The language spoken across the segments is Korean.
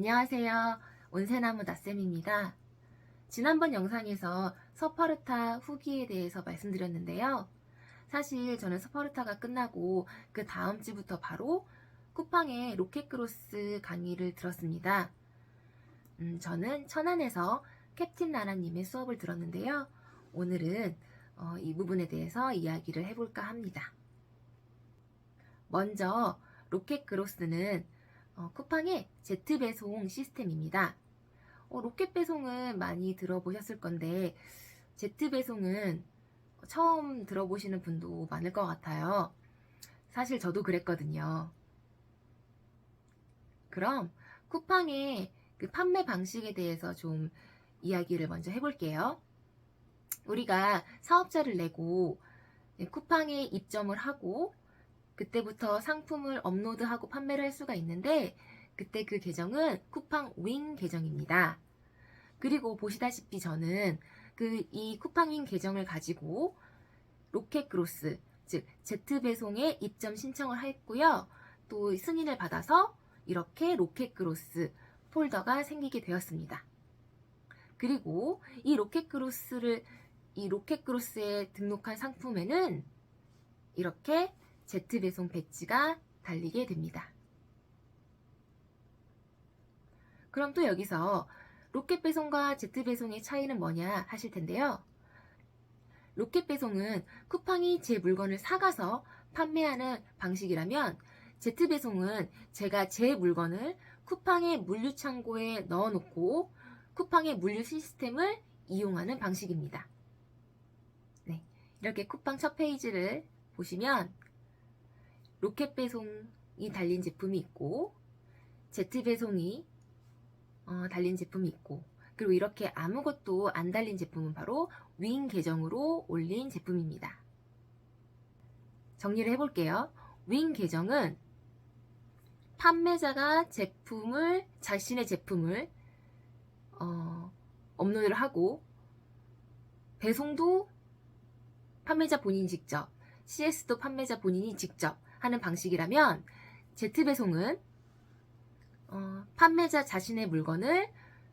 안녕하세요. 온세나무 나쌤입니다. 지난번 영상에서 서퍼르타 후기에 대해서 말씀드렸는데요. 사실 저는 서퍼르타가 끝나고 그 다음 주부터 바로 쿠팡의 로켓크로스 강의를 들었습니다. 저는 천안에서 캡틴 나나님의 수업을 들었는데요. 오늘은 이 부분에 대해서 이야기를 해볼까 합니다. 먼저 로켓크로스는 쿠팡의 제트 배송 시스템입니다. 로켓 배송은 많이 들어보셨을 건데 제트 배송은 처음 들어보시는 분도 많을 것 같아요. 사실 저도 그랬거든요. 그럼 쿠팡의 그 판매 방식에 대해서 좀 이야기를 먼저 해볼게요. 우리가 사업자를 내고 쿠팡에 입점을 하고 그때부터 상품을 업로드하고 판매를 할 수가 있는데 그때 그 계정은 쿠팡 윙 계정입니다. 그리고 보시다시피 저는 이 쿠팡 윙 계정을 가지고 로켓크로스, 즉 제트 배송에 입점 신청을 했고요. 또 승인을 받아서 이렇게 로켓크로스 폴더가 생기게 되었습니다. 그리고 이 로켓크로스에 등록한 상품에는 이렇게 제트 배송 배지가 달리게 됩니다. 그럼 또 여기서 로켓 배송과 제트 배송의 차이는 뭐냐 하실 텐데요. 로켓 배송은 쿠팡이 제 물건을 사가서 판매하는 방식이라면 제트 배송은 제가 제 물건을 쿠팡의 물류 창고에 넣어놓고 쿠팡의 물류 시스템을 이용하는 방식입니다. 네, 이렇게 쿠팡 첫 페이지를 보시면 로켓 배송이 달린 제품이 있고 제트 배송이 달린 제품이 있고 그리고 이렇게 아무것도 안 달린 제품은 바로 윙 계정으로 올린 제품입니다. 정리를 해볼게요. 윙 계정은 판매자가 자신의 제품을 업로드를 하고 배송도 판매자 본인이 직접, CS도 판매자 본인이 직접 하는 방식이라면 제트배송은 판매자 자신의 물건을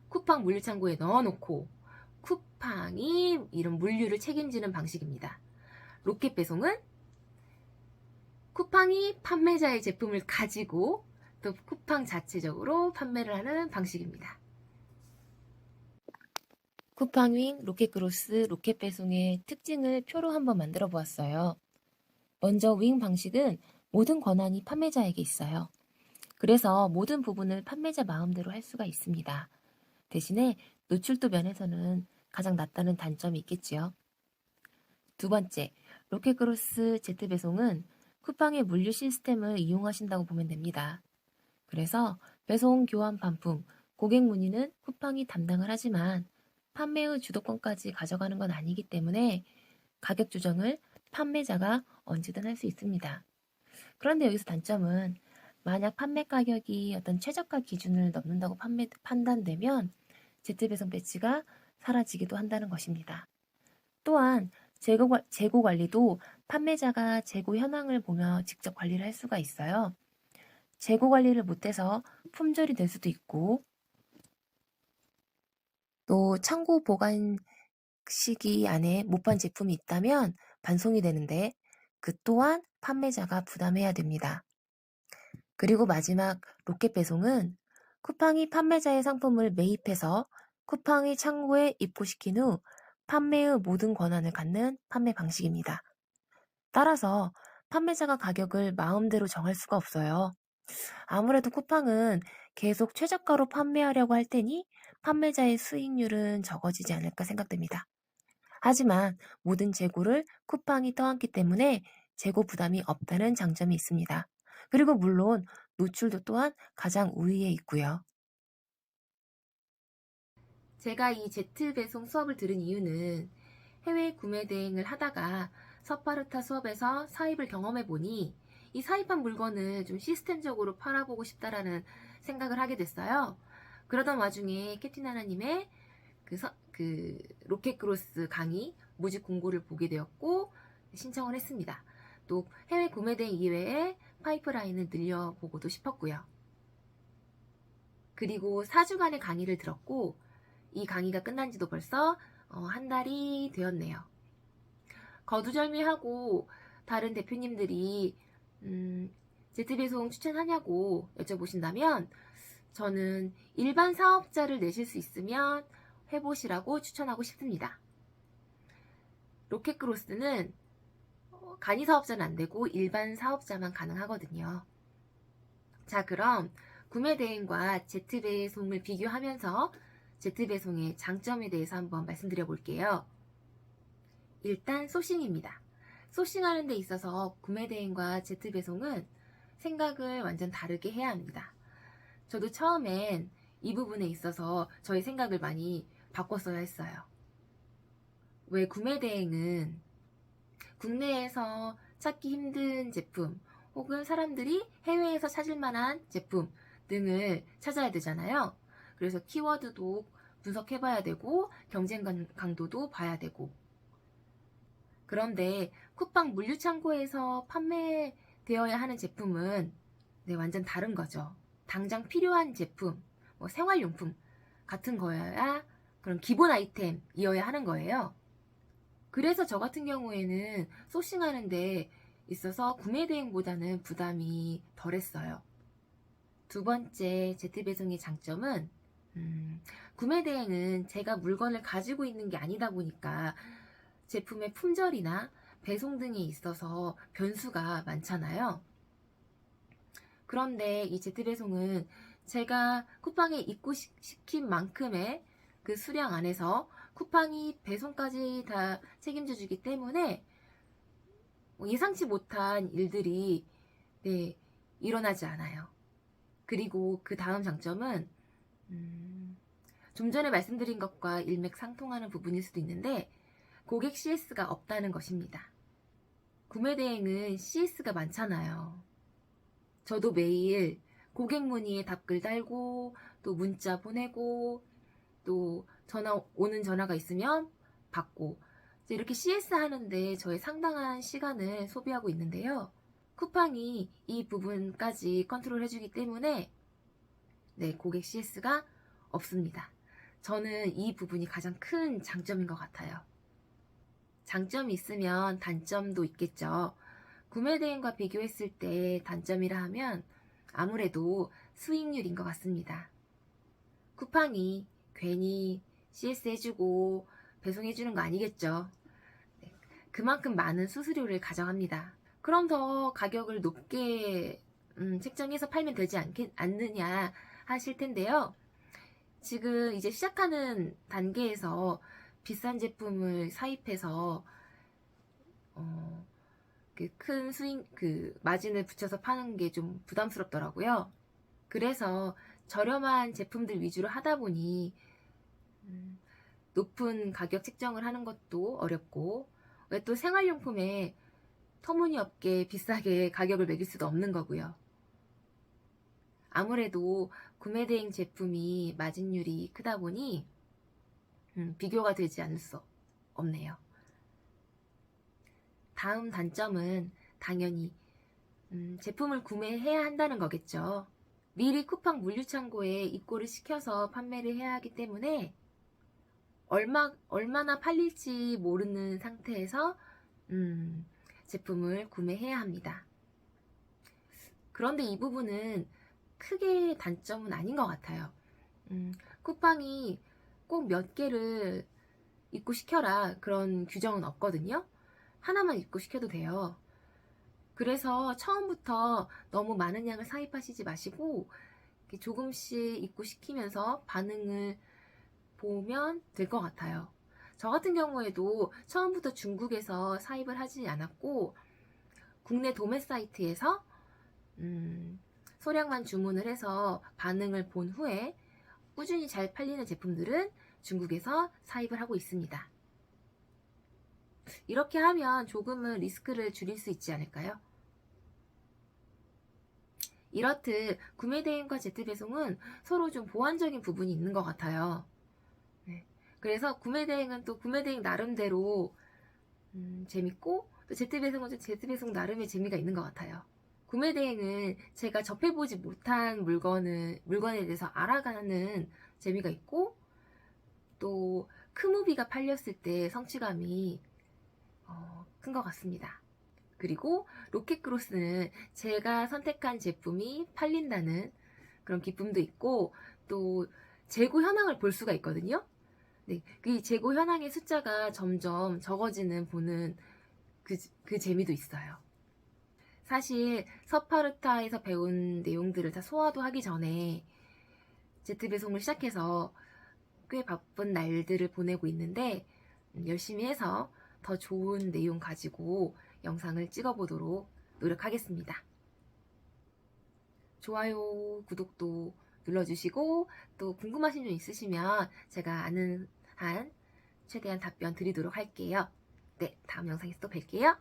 쿠팡 물류창고에 넣어놓고 쿠팡이 이런 물류를 책임지는 방식입니다. 로켓배송은 쿠팡이 판매자의 제품을 가지고 또 쿠팡 자체적으로 판매를 하는 방식입니다. 쿠팡윙, 로켓크로스, 로켓배송의 특징을 표로 한번 만들어 보았어요. 먼저 윙 방식은 모든 권한이 판매자에게 있어요. 그래서 모든 부분을 판매자 마음대로 할 수가 있습니다. 대신에 노출도 면에서는 가장 낮다는 단점이 있겠지요. 두 번째, 로켓크로스 제트배송은 쿠팡의 물류 시스템을 이용하신다고 보면 됩니다. 그래서 배송, 교환, 반품, 고객 문의는 쿠팡이 담당을 하지만 판매의 주도권까지 가져가는 건 아니기 때문에 가격 조정을 판매자가 언제든 할 수 있습니다. 그런데 여기서 단점은 만약 판매 가격이 어떤 최저가 기준을 넘는다고 판단되면 제트배송 배지가 사라지기도 한다는 것입니다. 또한 재고 관리도 판매자가 재고 현황을 보며 직접 관리를 할 수가 있어요. 재고 관리를 못해서 품절이 될 수도 있고 또 창고 보관 시기 안에 못 판 제품이 있다면 반송이 되는데 그 또한 판매자가 부담해야 됩니다. 그리고 마지막 로켓 배송은 쿠팡이 판매자의 상품을 매입해서 쿠팡의 창고에 입고시킨 후 판매의 모든 권한을 갖는 판매 방식입니다. 따라서 판매자가 가격을 마음대로 정할 수가 없어요. 아무래도 쿠팡은 계속 최저가로 판매하려고 할 테니 판매자의 수익률은 적어지지 않을까 생각됩니다. 하지만 모든 재고를 쿠팡이 떠안기 때문에 재고 부담이 없다는 장점이 있습니다. 그리고 물론 노출도 또한 가장 우위에 있고요. 제가 이 제트 배송 수업을 들은 이유는 해외 구매 대행을 하다가 서파르타 수업에서 사입을 경험해 보니 이 사입한 물건을 좀 시스템적으로 팔아보고 싶다라는 생각을 하게 됐어요. 그러던 와중에 캡틴 하나님의 그 로켓크로스 강의 모집 공고를 보게 되었고 신청을 했습니다. 또 해외 구매 대행 이외에 파이프라인을 늘려보고도 싶었고요. 그리고 4주간의 강의를 들었고 이 강의가 끝난 지도 벌써 한 달이 되었네요. 거두절미하고 다른 대표님들이 제트배송 추천하냐고 여쭤보신다면 저는 일반 사업자를 내실 수 있으면 해보시라고 추천하고 싶습니다. 로켓크로스는 간이 사업자는 안 되고 일반 사업자만 가능하거든요. 자, 그럼 구매 대행과 제트배송을 비교하면서 제트배송의 장점에 대해서 한번 말씀드려 볼게요. 일단 소싱입니다. 소싱하는 데 있어서 구매 대행과 제트배송은 생각을 완전 다르게 해야 합니다. 저도 처음엔 이 부분에 있어서 저의 생각을 많이 바꿨어야 했어요. 왜 구매 대행은 국내에서 찾기 힘든 제품 혹은 사람들이 해외에서 찾을 만한 제품 등을 찾아야 되잖아요. 그래서 키워드도 분석해봐야 되고 경쟁 강도도 봐야 되고. 그런데 쿠팡 물류창고에서 판매되어야 하는 제품은 완전 다른 거죠. 당장 필요한 제품, 생활용품 같은 거여야 그런 기본 아이템이어야 하는 거예요. 그래서 저 같은 경우에는 소싱하는 데 있어서 구매 대행보다는 부담이 덜했어요. 두 번째 제트배송의 장점은 구매 대행은 제가 물건을 가지고 있는 게 아니다 보니까 제품의 품절이나 배송 등에 있어서 변수가 많잖아요. 그런데 이 제트배송은 제가 쿠팡에 입고시킨 만큼의 그 수량 안에서 쿠팡이 배송까지 다 책임져 주기 때문에 예상치 못한 일들이 일어나지 않아요. 그리고 그 다음 장점은 좀 전에 말씀드린 것과 일맥상통하는 부분일 수도 있는데 고객 CS가 없다는 것입니다. 구매 대행은 CS가 많잖아요. 저도 매일 고객 문의에 답글 달고 또 문자 보내고 또 오는 전화가 있으면 받고 이렇게 CS 하는데 저의 상당한 시간을 소비하고 있는데요. 쿠팡이 이 부분까지 컨트롤 해주기 때문에 고객 CS가 없습니다. 저는 이 부분이 가장 큰 장점인 것 같아요. 장점이 있으면 단점도 있겠죠. 구매 대행과 비교했을 때 단점이라 하면 아무래도 수익률인 것 같습니다. 쿠팡이 괜히 CS 해주고 배송해주는 거 아니겠죠. 그만큼 많은 수수료를 가져갑니다. 그럼 더 가격을 높게 책정해서 팔면 되지 않느냐 하실 텐데요. 지금 이제 시작하는 단계에서 비싼 제품을 사입해서 큰 마진을 붙여서 파는 게 좀 부담스럽더라고요. 그래서 저렴한 제품들 위주로 하다 보니 높은 가격 책정을 하는 것도 어렵고 왜 또 생활용품에 터무니없게 비싸게 가격을 매길 수도 없는 거고요. 아무래도 구매 대행 제품이 마진율이 크다 보니 비교가 되지 않을 수 없네요. 다음 단점은 당연히 제품을 구매해야 한다는 거겠죠. 미리 쿠팡 물류창고에 입고를 시켜서 판매를 해야 하기 때문에 얼마나 팔릴지 모르는 상태에서 제품을 구매해야 합니다. 그런데 이 부분은 크게 단점은 아닌 것 같아요. 쿠팡이 꼭 몇 개를 입고시켜라 그런 규정은 없거든요. 하나만 입고시켜도 돼요. 그래서 처음부터 너무 많은 양을 사입하시지 마시고 조금씩 입고시키면서 반응을 보면 될 것 같아요. 저 같은 경우에도 처음부터 중국에서 사입을 하지 않았고 국내 도매 사이트에서 소량만 주문을 해서 반응을 본 후에 꾸준히 잘 팔리는 제품들은 중국에서 사입을 하고 있습니다. 이렇게 하면 조금은 리스크를 줄일 수 있지 않을까요? 이렇듯 구매 대행과 제트배송은 서로 좀 보완적인 부분이 있는 것 같아요. 그래서 구매 대행은 또 구매 대행 나름대로 재밌고 또 제트배송은 또 제트배송 나름의 재미가 있는 것 같아요. 구매 대행은 제가 접해보지 못한 물건에 대해서 알아가는 재미가 있고, 또 크무비가 팔렸을 때 성취감이 큰 것 같습니다. 그리고 로켓크로스는 제가 선택한 제품이 팔린다는 그런 기쁨도 있고, 또 재고 현황을 볼 수가 있거든요. 네, 그 재고 현황의 숫자가 점점 적어지는 보는 그 재미도 있어요. 사실 서파르타에서 배운 내용들을 다 소화도 하기 전에 제트 배송을 시작해서 꽤 바쁜 날들을 보내고 있는데, 열심히 해서 더 좋은 내용 가지고 영상을 찍어보도록 노력하겠습니다. 좋아요, 구독도 눌러주시고, 또 궁금하신 점 있으시면 제가 아는 한 최대한 답변 드리도록 할게요. 네, 다음 영상에서 또 뵐게요.